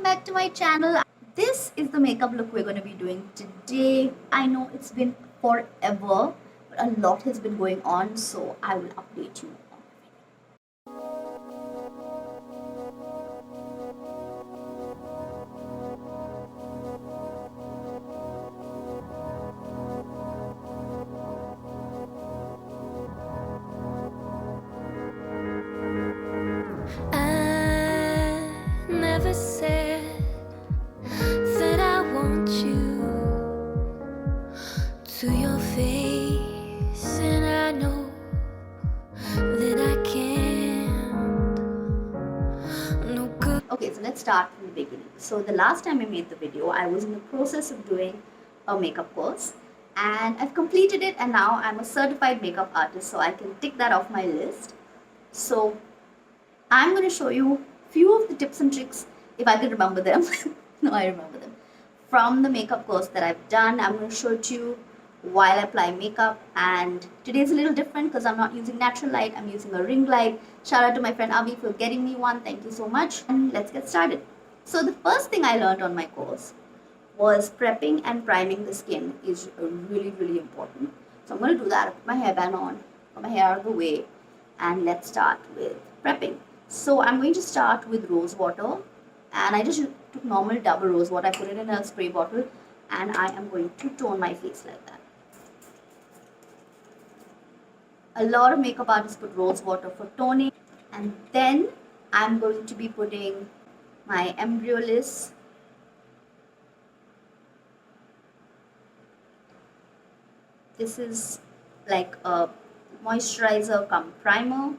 welcome back to my channel. This is the makeup look we're going to be doing today. I know it's been forever, but a lot has been going on, so I will update you. Never said that I want you to your face, and I know that I can't. No good. Okay, so let's start from the beginning. So the last time I made the video, I was in the process of doing a makeup course, and I've completed it, and now I'm a certified makeup artist, so I can tick that off my list. So I'm going to show you few of the tips and tricks, if I can remember them. No, I remember them, from the makeup course that I've done. I'm going to show it to you while I apply makeup, and today's a little different because I'm not using natural light, I'm using a ring light. Shout out to my friend Abhi for getting me one. Thank you so much, and let's get started. So the first thing I learned on my course was prepping and priming the skin is really important. So I'm going to do that. I put my hairband on, put my hair out of the way, and let's start with prepping. So I'm going to start with rose water, and I just took normal Dabur rose water. I put it in a spray bottle, and I am going to tone my face like that. A lot of makeup artists put rose water for toning, and then I'm going to be putting my Embryolisse This is like a moisturizer cum primer,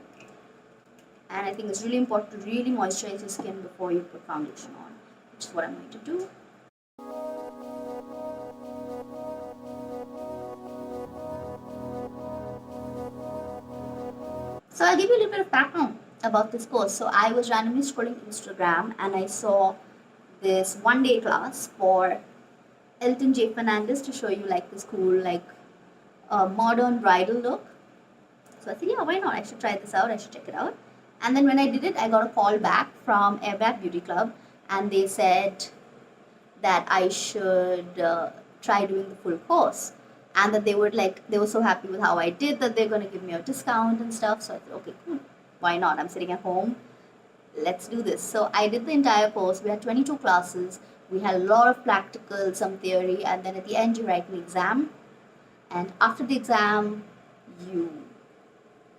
and I think it's really important to really moisturize your skin before you put foundation on, which is what I'm going to do. So I'll give you a little bit of background about this course. So I was randomly scrolling Instagram and I saw this one-day class for Elton J. Fernandez to show you like this cool like modern bridal look. So I said, yeah, why not? I should try this out. I should check it out. And then when I did it, I got a call back from Airbag Beauty Club, and they said that I should try doing the full course, and that they were so happy with how I did that they're going to give me a discount and stuff. So I thought, okay, cool. Why not? I'm sitting at home. Let's do this. So I did the entire course. We had 22 classes. We had a lot of practical, some theory, and then at the end you write an exam. And after the exam, you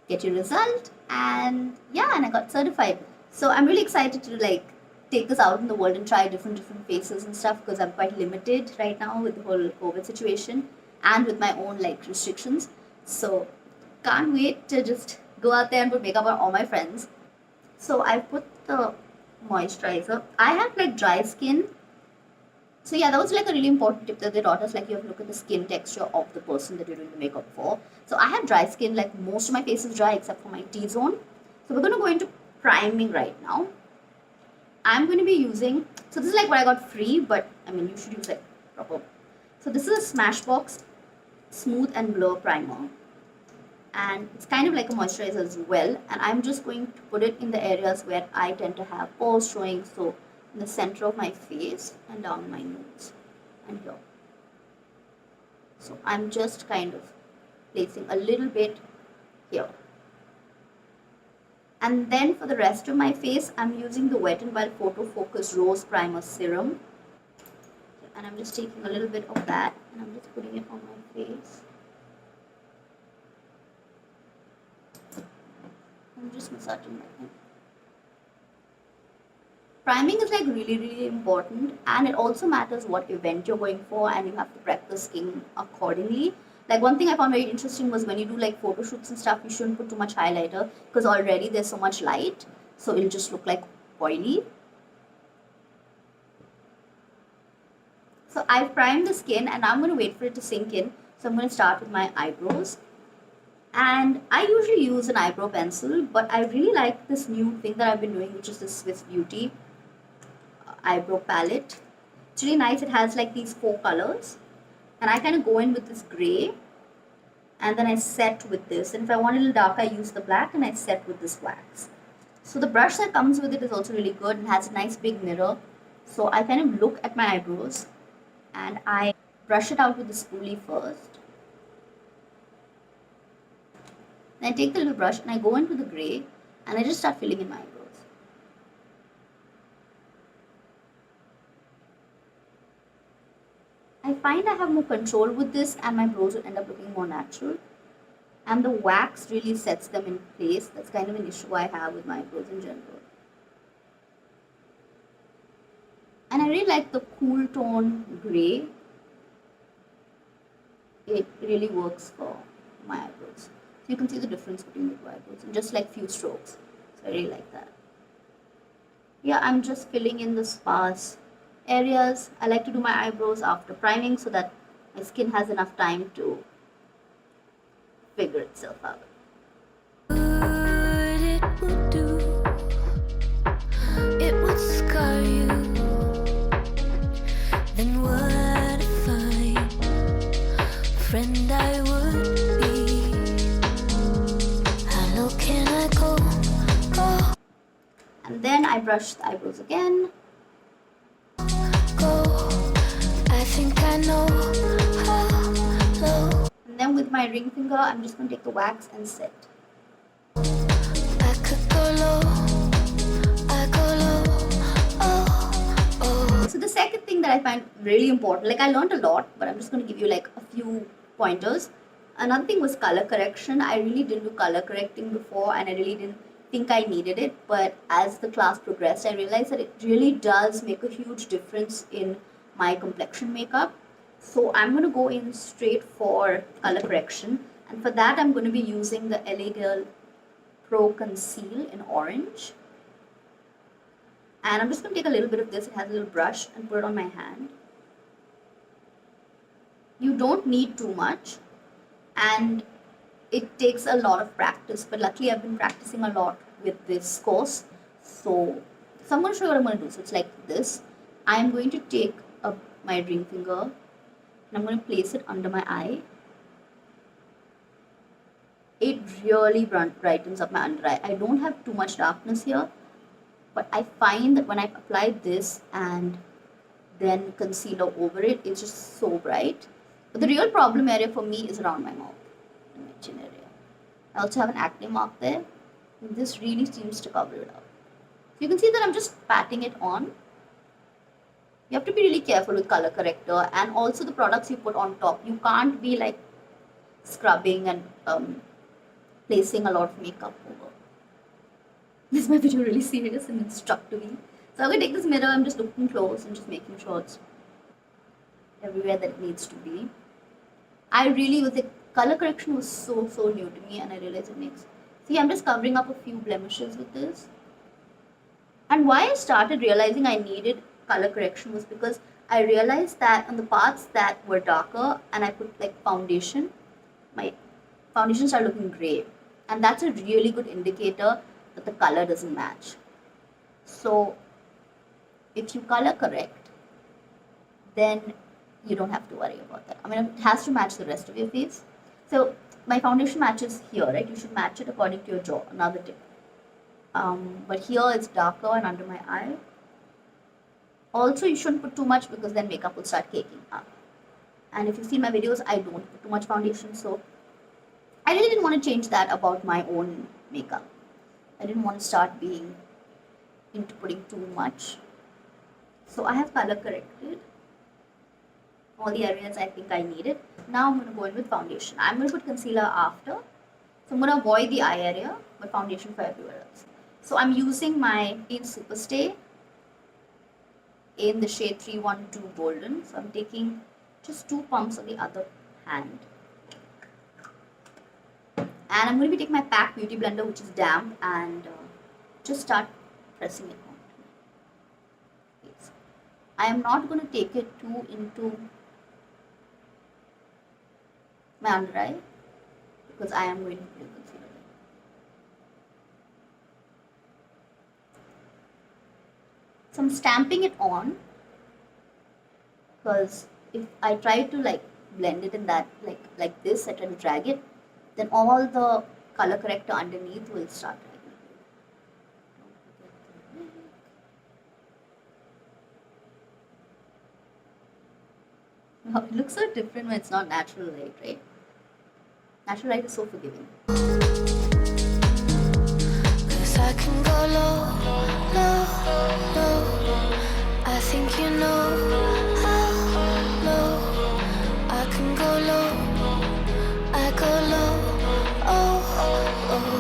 get your result, and yeah, and I got certified. So I'm really excited to like take this out in the world and try different faces and stuff, because I'm quite limited right now with the whole COVID situation and with my own like restrictions. So can't wait to just go out there and put makeup on all my friends. So I put the moisturizer. I have like dry skin. So yeah, that was like a really important tip that they taught us. Like you have to look at the skin texture of the person that you're doing the makeup for. So I have dry skin, like most of my face is dry except for my T-zone. So we're going to go into priming right now. I'm going to be using, so this is like what I got free, but I mean you should use like proper. So this is a Smashbox Smooth and Blur Primer. And it's kind of like a moisturizer as well. And I'm just going to put it in the areas where I tend to have pores showing. So in the center of my face and down my nose and here. So I'm just kind of placing a little bit here. And then for the rest of my face, I'm using the Wet n Wild Photo Focus Rose Primer Serum. And I'm just taking a little bit of that and I'm just putting it on my face. I'm just massaging my head. Priming is like really important, and it also matters what event you're going for, and you have to prep the skin accordingly. Like one thing I found very interesting was when you do like photo shoots and stuff, you shouldn't put too much highlighter because already there's so much light, so it'll just look like oily. So I've primed the skin and I'm going to wait for it to sink in. So I'm going to start with my eyebrows. And I usually use an eyebrow pencil, but I really like this new thing that I've been doing, which is the Swiss Beauty eyebrow palette. It's really nice. It has like these 4 colors, and I kind of go in with this gray, and then I set with this. And if I want a little darker, I use the black and I set with this wax. So the brush that comes with it is also really good and has a nice big mirror So I kind of look at my eyebrows and I brush it out with the spoolie first. Then I take the little brush and I go into the gray and I just start filling in my eyebrows. I find I have more control with this and my brows will end up looking more natural. And the wax really sets them in place. That's kind of an issue I have with my eyebrows in general. And I really like the cool tone gray. It really works for my eyebrows. So you can see the difference between the two eyebrows in just like few strokes. So I really like that. Yeah, I'm just filling in the sparse areas. I like to do my eyebrows after priming so that my skin has enough time to figure itself out. Good it would do, it would scar you. Then what a fine friend I would be. How low can I go? And then I brush the eyebrows again. I think I know how low. And then with my ring finger, I'm just going to take the wax and set. I could go low. I go low. Oh, oh. So the second thing that I find really important, like I learned a lot, but I'm just going to give you like a few pointers. Another thing was color correction. I really didn't do color correcting before and I really didn't think I needed it, but as the class progressed, I realized that it really does make a huge difference in my complexion makeup. So I'm going to go in straight for color correction, and for that I'm going to be using the LA Girl Pro Conceal in orange. And I'm just going to take a little bit of this, it has a little brush, and put it on my hand. You don't need too much, and it takes a lot of practice, but luckily I've been practicing a lot with this course. So I'm going to show you what I'm going to do. So it's like this. I'm going to take my ring finger and I'm going to place it under my eye. It really brightens up my under eye. I don't have too much darkness here, but I find that when I apply this and then concealer over it, it's just so bright. But the real problem area for me is around my mouth. My chin area. I also have an acne mark there. And this really seems to cover it up. So you can see that I'm just patting it on. You have to be really careful with color corrector and also the products you put on top. You can't be like scrubbing and placing a lot of makeup over. This is my video really serious and it's stuck to me. So I'm going to take this mirror, I'm just looking close and just making sure it's everywhere that it needs to be. Color correction was so new to me and I realized it makes. See, I'm just covering up a few blemishes with this. And why I started realizing I needed color correction was because I realized that on the parts that were darker and I put like foundation, my foundation started looking gray. And that's a really good indicator that the color doesn't match. So if you color correct, then you don't have to worry about that. I mean, it has to match the rest of your face. So my foundation matches here, right? You should match it according to your jaw, another tip. But here it's darker and under my eye. Also, you shouldn't put too much because then makeup will start caking up. And if you see my videos, I don't put too much foundation. So I really didn't want to change that about my own makeup. I didn't want to start being into putting too much. So I have color corrected all the areas I think I needed. Now I'm going to go in with foundation. I'm going to put concealer after. So I'm going to avoid the eye area, but foundation for everywhere else. So I'm using my Maybelline Superstay in the shade 312 Golden. So I'm taking just 2 pumps on the other hand. And I'm going to be taking my PAC Beauty Blender, which is damp, and just start pressing it on my face. I am not going to take it too into my under eye because I am going to put concealer. So I'm stamping it on because if I try to like blend it in that like this, I try to drag it, then all the color corrector underneath will start dragging. Wow, it looks so different when it's not natural light, right? Natural light is so forgiving. Cause I can go low, low, low. I think you know how low I can go low. I go low, oh, oh.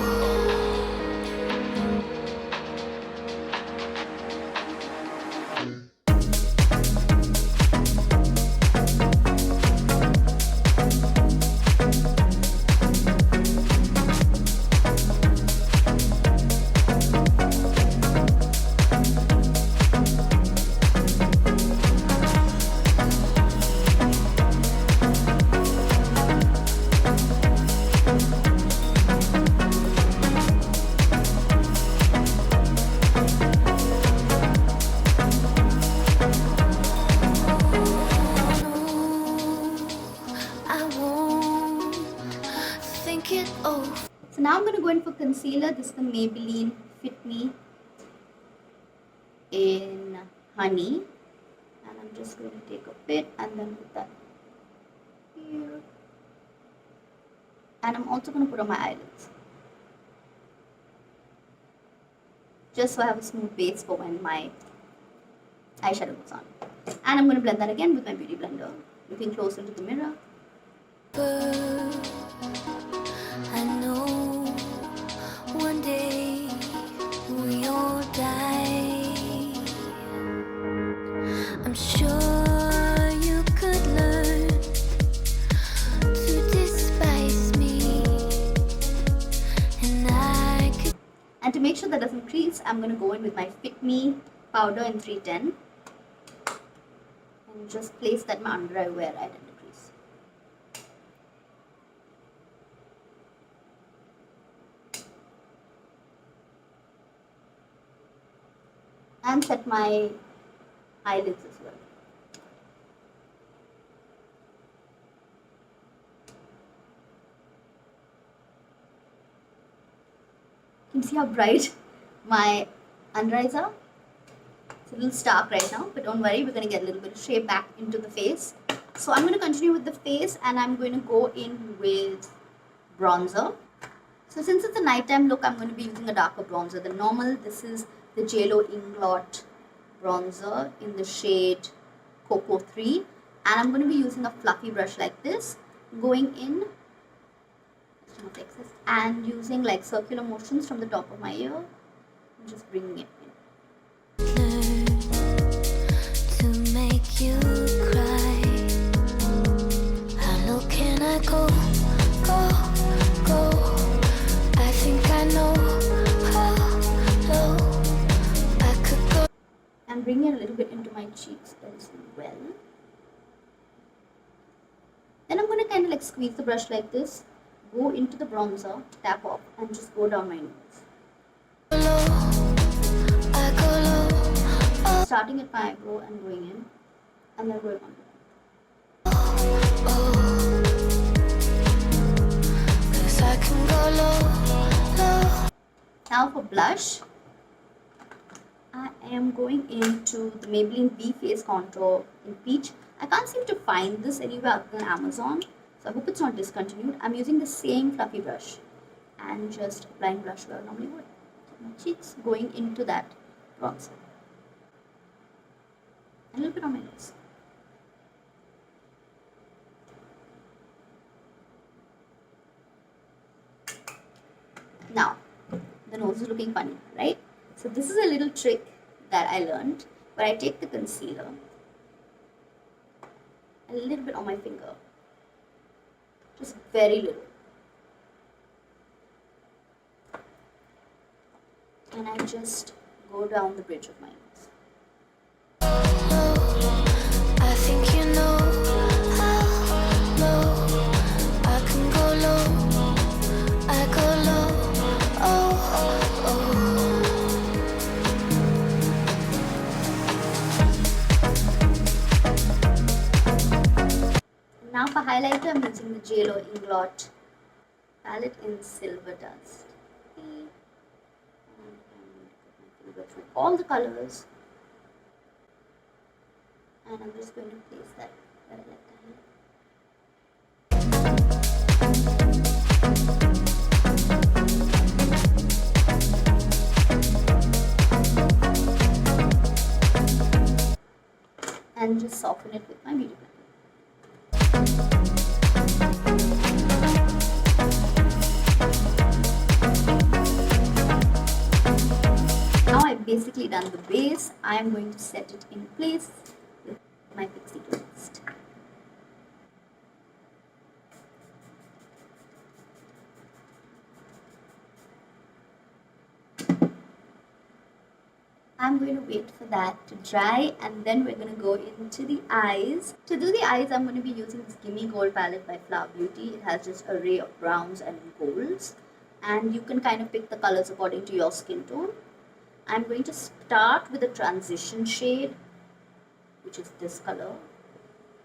I won't think it over. So now I'm going to go in for concealer. This is the Maybelline Fit Me in Honey. And I'm just going to take a bit and then put that here. And I'm also going to put on my eyelids, just so I have a smooth base for when my eyeshadow goes on. And I'm going to blend that again with my beauty blender, looking close into the mirror. I know one day we all die. I'm sure you could learn to despise me, and I could. And to make sure that doesn't crease, I'm going to go in with my Fit Me powder in 310 and just place that in my under eye where I tend to crease. And set my eyelids as well. You can see how bright my under eyes are. It's a little stark right now, but don't worry, we're going to get a little bit of shade back into the face. So I'm going to continue with the face, and I'm going to go in with bronzer. So since it's a nighttime look, I'm going to be using a darker bronzer than normal. This is the JLo Inglot bronzer in the shade Cocoa 3. And I'm going to be using a fluffy brush like this, going in and using like circular motions from the top of my ear and just bringing it in. Learn to make you cry. How low can I go, go, go? I think I know how low I could go. And bring it a little bit into my cheeks as well. Then I'm going to kind of like squeeze the brush like this, go into the bronzer, tap off, and just go down my nose. I go low, oh, Starting at my eyebrow and going in, and then going on. oh. 'Cause I can go low, low. Now for blush, I am going into the Maybelline B Face Contour in Peach. I can't seem to find this anywhere other than Amazon, so I hope it's not discontinued. I'm using the same fluffy brush and just applying blush where I normally would. So my cheeks going into that bronzer. A little bit on my nose. Now, the nose is looking funny, right? So this is a little trick that I learned, where I take the concealer a little bit on my finger, just very little, and I just go down the bridge of my nose. I think you know how low I can go low. I go low, oh, oh. Now for highlighter, I'm using the JLo Inglot palette in Silver Dust. And I'm going to put my finger through all the colors, and I'm just going to place that that I like to highlight. And just soften it with my beauty blender. Now I've basically done the base. I am going to set it in place with my pixie twist. I'm going to wait for that to dry, and then we're going to go into the eyes. To do the eyes, I'm going to be using this Gimme Gold palette by Flower Beauty. It has just an array of browns and golds, and you can kind of pick the colors according to your skin tone. I'm going to start with a transition shade, which is this color.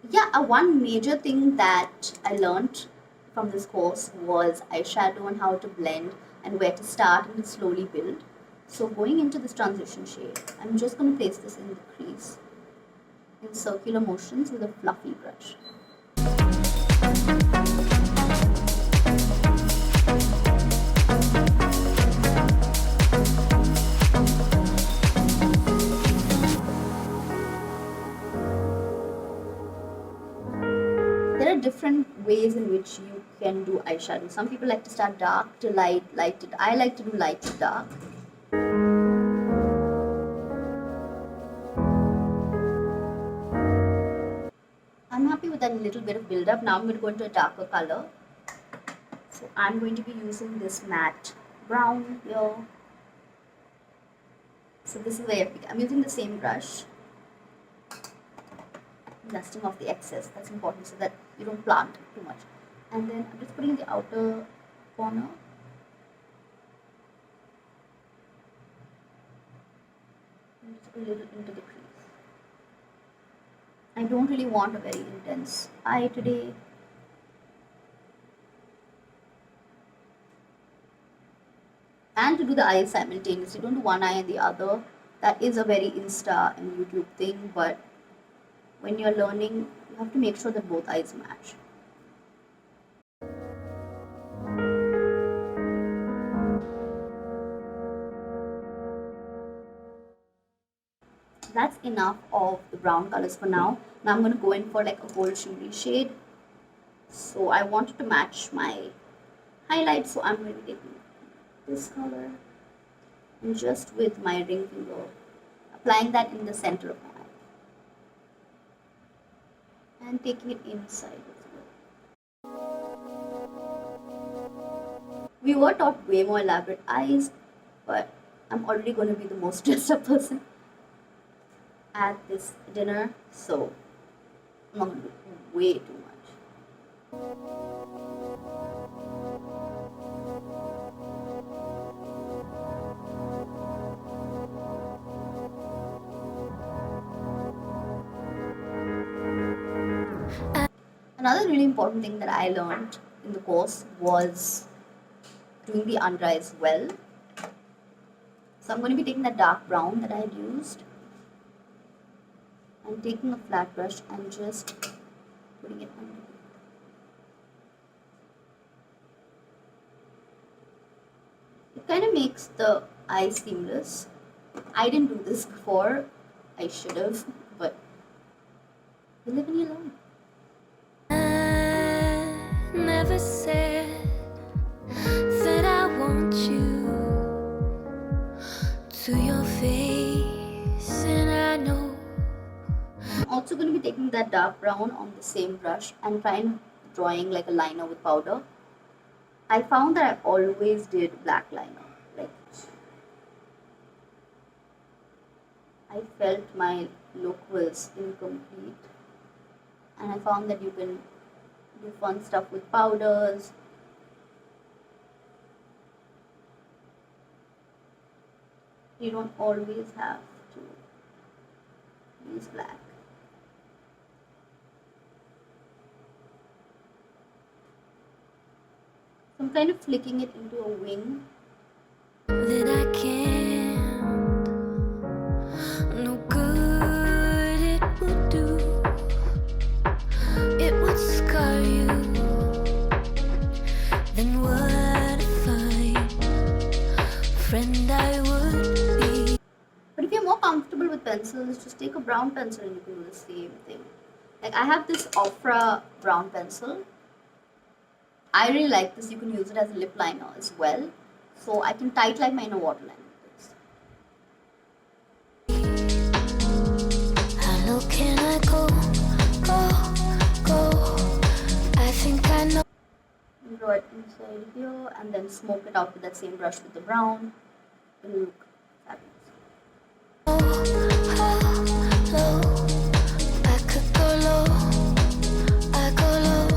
Yeah, one major thing that I learned from this course was eyeshadow and how to blend and where to start and slowly build. So going into this transition shade, I'm just going to place this in the crease in circular motions with a fluffy brush. There are different ways in which you can do eyeshadow. Some people like to start dark to light, light to... I like to do light to dark. I'm happy with that little bit of build up. Now I'm going to go into a darker color. So I'm going to be using this matte brown here. So this is where I'm using the same brush. Dusting off the excess, that's important so that you don't plant too much. And then I'm just putting in the outer corner. And just a little into the crease. I don't really want a very intense eye today. And to do the eyes simultaneously, don't do one eye and the other. That is a very Insta and YouTube thing, but when you're learning, you have to make sure that both eyes match. That's enough of the brown colors for now. Now I'm going to go in for like a gold shimmery shade. So I wanted to match my highlights, so I'm going to be taking this color and just with my ring finger applying that in the center of my eye and taking it inside as well. We were taught way more elaborate eyes, but I'm already going to be the most dressed up person at this dinner, so I'm not going to do way too much. Another really important thing that I learned in the course was doing the under eyes well. So I'm going to be taking that dark brown that I had used and taking a flat brush and just putting it under. It kind of makes the eye seamless. I didn't do this before. I should have, but you live and you learn. Never said that I want you to your face, and I know. I'm also going to be taking that dark brown on the same brush and trying drawing like a liner with powder. I found that I always did black liner. Like, I felt my look was incomplete, and I found that you can do fun stuff with powders. You don't always have to use black. So I'm kind of flicking it into a wing. That I can't, no good it would do then what a fine friend I would be. But if you're more comfortable with pencils, just take a brown pencil and you can do the same thing. Like I have this Ofra brown pencil. I really like this. You can use it as a lip liner as well. So I can tightline my inner waterline with this. How low can I go, go? I think I know. Draw it inside here and then smoke it out with that same brush with the brown. It'll look fabulous. I could go low, I go low,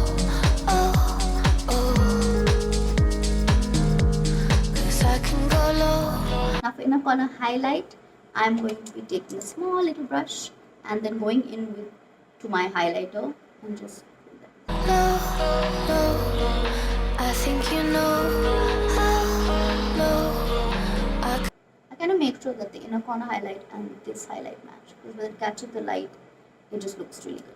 cause I can go low. Now for inner corner highlight, I'm going to be taking a small little brush and then going in with to my highlighter and just do that. Low, I think you know how low I kind of make sure that the inner corner highlight and this highlight match because when it catches the light, it just looks really good.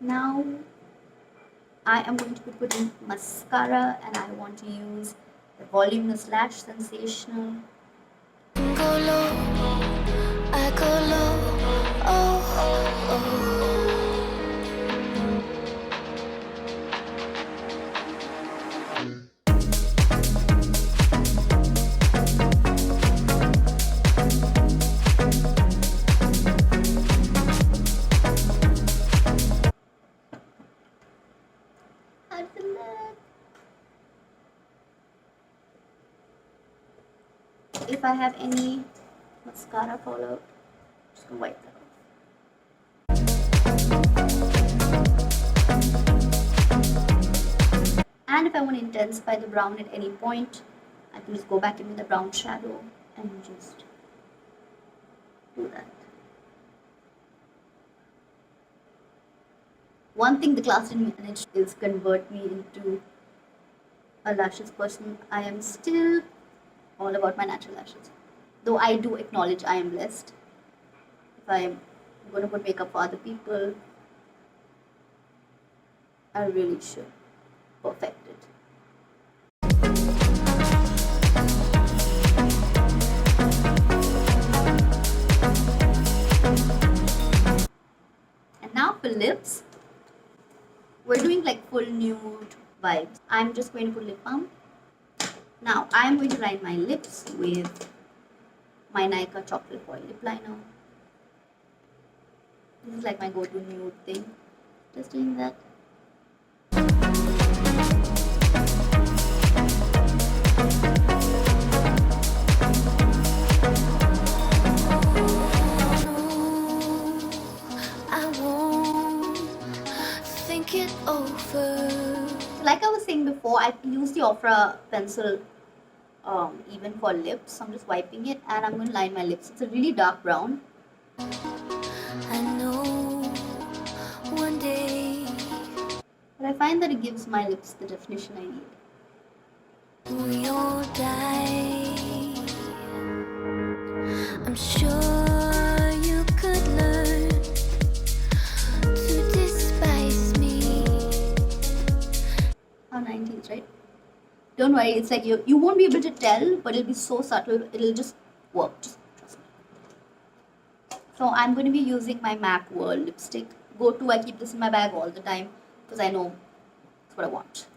Now I am going to be putting mascara and I want to use the Voluminous Lash Sensational. go low, I go low, oh. How does it look? If I have any mascara fallout, I'm just gonna wipe that off. And if I want to intensify the brown at any point, I can just go back in with the brown shadow and just do that. One thing the class didn't manage is convert me into a lashes person. I am still all about my natural lashes. Though I do acknowledge I am blessed. If I am going to put makeup for other people, I really should perfect it. And now for lips, we're doing like full nude vibes. I'm just going to put lip balm. Now I'm going to line my lips with my Nykaa chocolate foil lip liner. This is like my go-to nude thing. Just doing that. I won't think it over. Like I was saying before, I use the Ofra pencil even for lips. So I'm just wiping it and I'm going to line my lips. It's a really dark brown. I know one day But I find that it gives my lips the definition I need. we all die. I'm sure you could learn to despise me. How 90s, right? Don't worry, it's like you won't be able to tell, but it'll be so subtle, it'll just work. Just trust me. So I'm going to be using my MAC World lipstick. Go-to, I keep this in my bag all the time because I know it's what I want.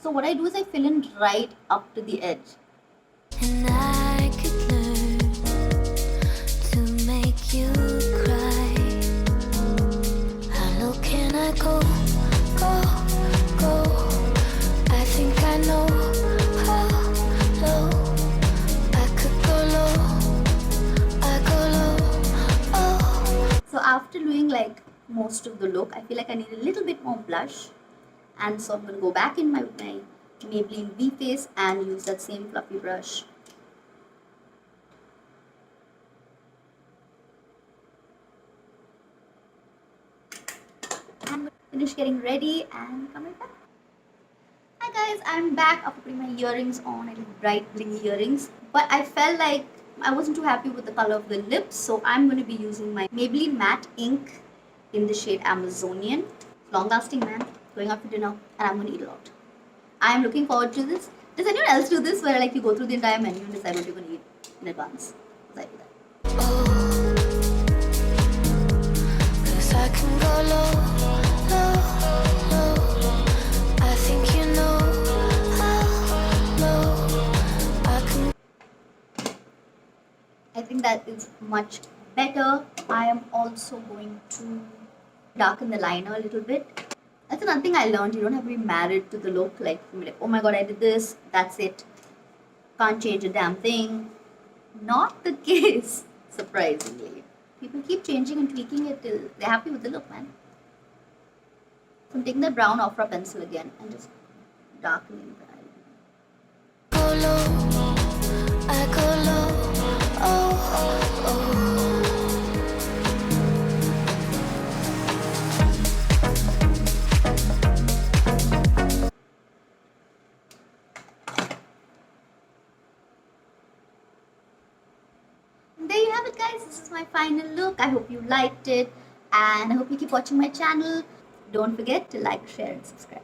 So what I do is I fill in right up to the edge. And I could learn to make you cry. How low can I go, go? I think I know how low I could go low. I go low, oh. So after doing like most of the look, I feel like I need a little bit more blush. And so I'm going to go back in my Maybelline V Face and use that same fluffy brush. And finish getting ready and come right back. Hi guys, I'm back after putting my earrings on. I did bright bling earrings. But I felt like I wasn't too happy with the color of the lips, so I'm going to be using my Maybelline Matte Ink in the shade Amazonian. Long lasting, man. Going out for dinner, and I'm going to eat a lot. I'm looking forward to this. Does anyone else do this where like you go through the entire menu and decide what you're going to eat in advance? Because I do that. Oh, 'cause I can go low, low, low. I think you know how low I can. I think that is much better. I am also going to darken the liner a little bit. That's another thing I learned. You don't have to be married to the look. Like, oh my god, I did this. That's it. Can't change a damn thing. Not the case, surprisingly. People keep changing and tweaking it till they're happy with the look, man. So I'm taking the brown opera pencil again and just darkening the eyeliner. Go low, I go low. Oh, oh. And there you have it, guys. This is my final look. I hope you liked it, and I hope you keep watching my channel. Don't forget to like, share, and subscribe.